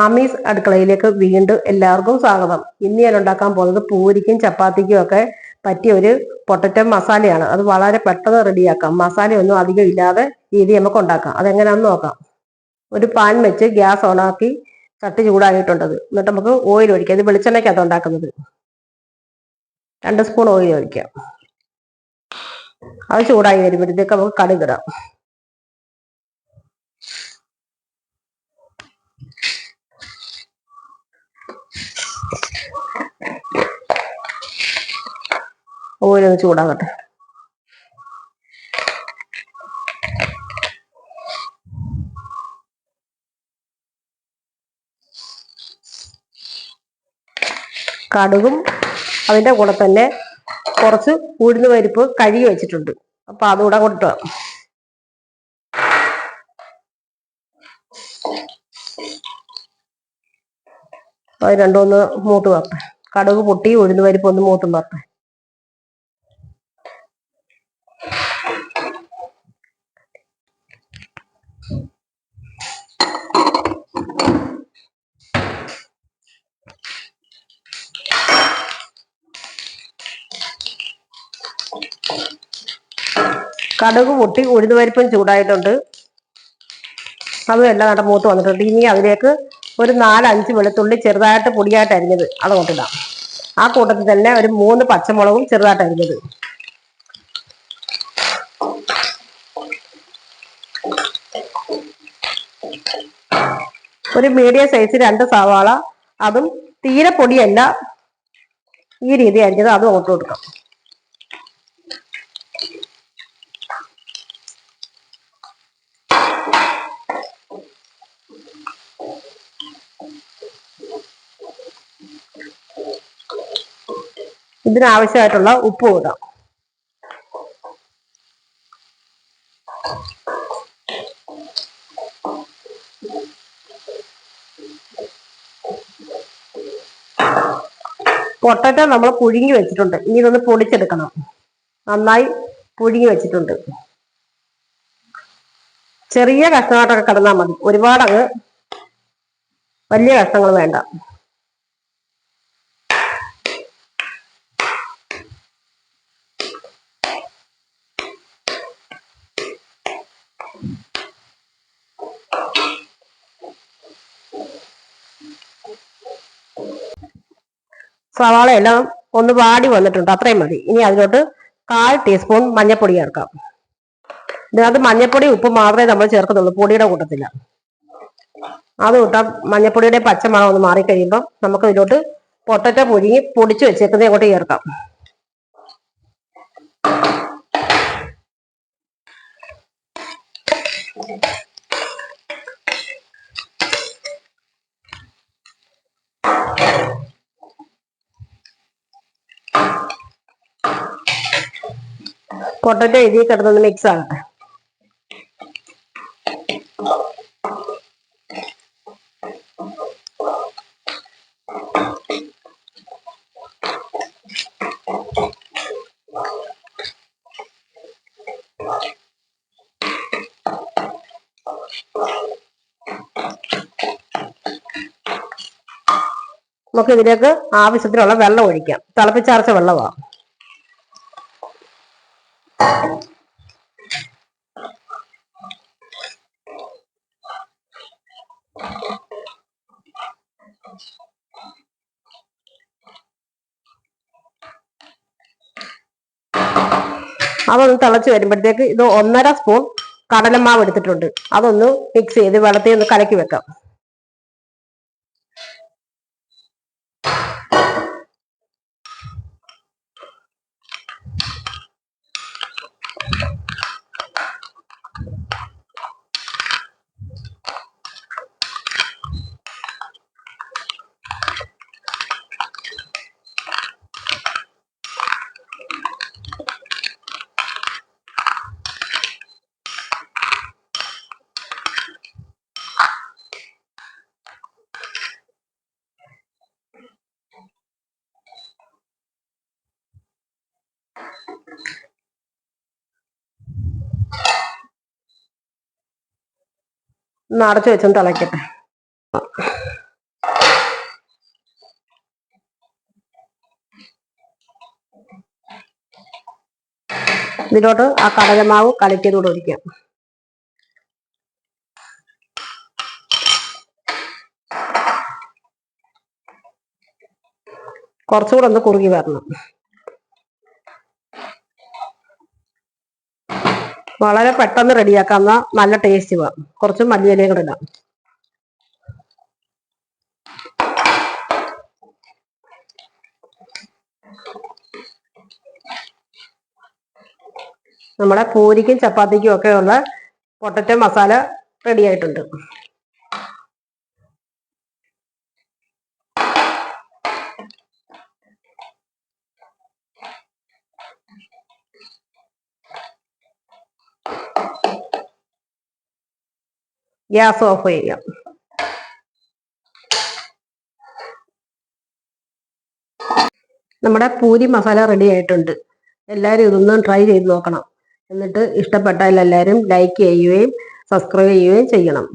മാമീസ് അടുക്കളയിലേക്ക് വീണ്ടും എല്ലാവർക്കും സ്വാഗതം. ഇന്ന് ഞാൻ ഉണ്ടാക്കാൻ പോകുന്നത് പൂരിക്കും ചപ്പാത്തിക്കും ഒക്കെ പറ്റിയ ഒരു പൊട്ടറ്റോ മസാലയാണ്. അത് വളരെ പെട്ടെന്ന് റെഡിയാക്കാം. മസാലയൊന്നും അധികം ഇല്ലാതെ രീതി നമുക്ക് ഉണ്ടാക്കാം. അതെങ്ങനെയാണെന്ന് നോക്കാം. ഒരു പാൻ വെച്ച് ഗ്യാസ് ഓണാക്കി ചട്ടി ചൂടായിട്ടുണ്ടത്. എന്നിട്ട് നമുക്ക് ഓയിൽ ഒഴിക്കാം. ഇത് വെളിച്ചെണ്ണയ്ക്കകത്ത് ഉണ്ടാക്കുന്നത്. 2 സ്പൂൺ ഓയിൽ ഒഴിക്കാം. അത് ചൂടായി വരുമ്പോഴത്തേക്ക് നമുക്ക് കടുകിടാം. ഓയിലൊന്ന് ചൂടാകട്ടെ. കടുകും അതിൻ്റെ കൂടെ തന്നെ കുറച്ച് ഉഴുന്ന് പരിപ്പ് കഴുകി വെച്ചിട്ടുണ്ട്. അപ്പൊ അതുകൂടെ കൊണ്ടിട്ട് അത് രണ്ടൊന്ന് മൂത്ത് വരട്ടെ. കടുക് പൊട്ടി ഉഴുന്ന് പരിപ്പ് ഒന്ന് മൂത്തും വരട്ടെ. കടുക് പൊട്ടി ഉഴുന്ന് പരിപ്പും ചൂടായിട്ടുണ്ട്. അതും എല്ലാം നല്ല മൂത്ത് വന്നിട്ടുണ്ട്. ഇനി അതിലേക്ക് ഒരു 4-5 വെളുത്തുള്ളി ചെറുതായിട്ട് പൊടിയായിട്ട് അരിഞ്ഞത് അത് കൊണ്ടിടാം. ആ കൂട്ടത്തിൽ തന്നെ ഒരു 3 പച്ചമുളകും ചെറുതായിട്ട് അരിഞ്ഞത്, ഒരു മീഡിയം സൈസ് 2 സവാള, അതും തീരെ പൊടിയല്ല, ഈ രീതി അരിഞ്ഞത് അതും അങ്ങോട്ട് കൊടുക്കാം. ഇതിനാവശ്യമായിട്ടുള്ള ഉപ്പ് ഇടാം. പൊട്ടറ്റോ നമ്മൾ പുഴുങ്ങി വെച്ചിട്ടുണ്ട്. ഇനി ഇതൊന്ന് പൊടിച്ചെടുക്കണം. നന്നായി പുഴുങ്ങി വെച്ചിട്ടുണ്ട്. ചെറിയ കഷ്ണമായിട്ടൊക്കെ കിടന്നാൽ മതി, ഒരുപാട് അങ്ങ് വലിയ കഷ്ണങ്ങൾ വേണ്ട. സവാള എല്ലാം ഒന്ന് വാടി വന്നിട്ടുണ്ട്, അത്രയും മതി. ഇനി അതിലോട്ട് 1/4 ടീസ്പൂൺ മഞ്ഞൾപ്പൊടി ചേർക്കാം. ഇതിനകത്ത് മഞ്ഞൾപ്പൊടി ഉപ്പ് മാത്രമേ നമ്മൾ ചേർക്കുന്നുള്ളൂ, പൊടിയുടെ കൂട്ടത്തില്ല. അത് ഇട്ടാൽ മഞ്ഞൾപ്പൊടിയുടെ പച്ചമണം ഒന്ന് മാറിക്കഴിയുമ്പോൾ നമുക്ക് ഇതിലോട്ട് പൊട്ടറ്റോ പുഴുങ്ങി പൊടിച്ചു വെച്ചേക്കുന്നത് അങ്ങോട്ട് ചേർക്കാം. പൊട്ടറ്റോ ഇതിൽ കിടന്നൊന്ന് മിക്സ് ആകട്ടെ. നമുക്ക് ഇതിലേക്ക് ആവശ്യത്തിനുള്ള വെള്ളം ഒഴിക്കാം. തിളപ്പിച്ചാർച്ച വെള്ളമാണ്. അതൊന്ന് തിളച്ച് വരുമ്പോഴത്തേക്ക് ഇത് 1.5 സ്പൂൺ കടലമാവ് എടുത്തിട്ടുണ്ട്. അതൊന്ന് മിക്സ് ചെയ്ത് വെള്ളത്തിൽ ഒന്ന് കലക്കി വെക്കാം. ഒന്ന് അടച്ചു വെച്ചൊന്ന് തിളയ്ക്കട്ടെ. ഇതിലോട്ട് ആ കടലമാവ് കലക്കിയതൂടെ ഒഴിക്കാം. കുറച്ചുകൂടെ ഒന്ന് കുറുകി വരണം. വളരെ പെട്ടെന്ന് റെഡിയാക്കാവുന്ന നല്ല ടേസ്റ്റ് വേണം. കുറച്ച് മല്ലിയിലയും കൂടെ ഇടാം. നമ്മുടെ പൂരിക്കും ചപ്പാത്തിക്കും ഒക്കെ ഉള്ള പൊട്ടറ്റോ മസാല റെഡി ആയിട്ടുണ്ട്. ഗ്യാസ് ഓഫ് ചെയ്യാം. നമ്മുടെ പൂരി മസാല റെഡി ആയിട്ടുണ്ട്. എല്ലാവരും ഇതൊന്നും ട്രൈ ചെയ്ത് നോക്കണം. എന്നിട്ട് ഇഷ്ടപ്പെട്ടാൽ എല്ലാവരും ലൈക്ക് ചെയ്യുകയും സബ്സ്ക്രൈബ് ചെയ്യുകയും ചെയ്യണം.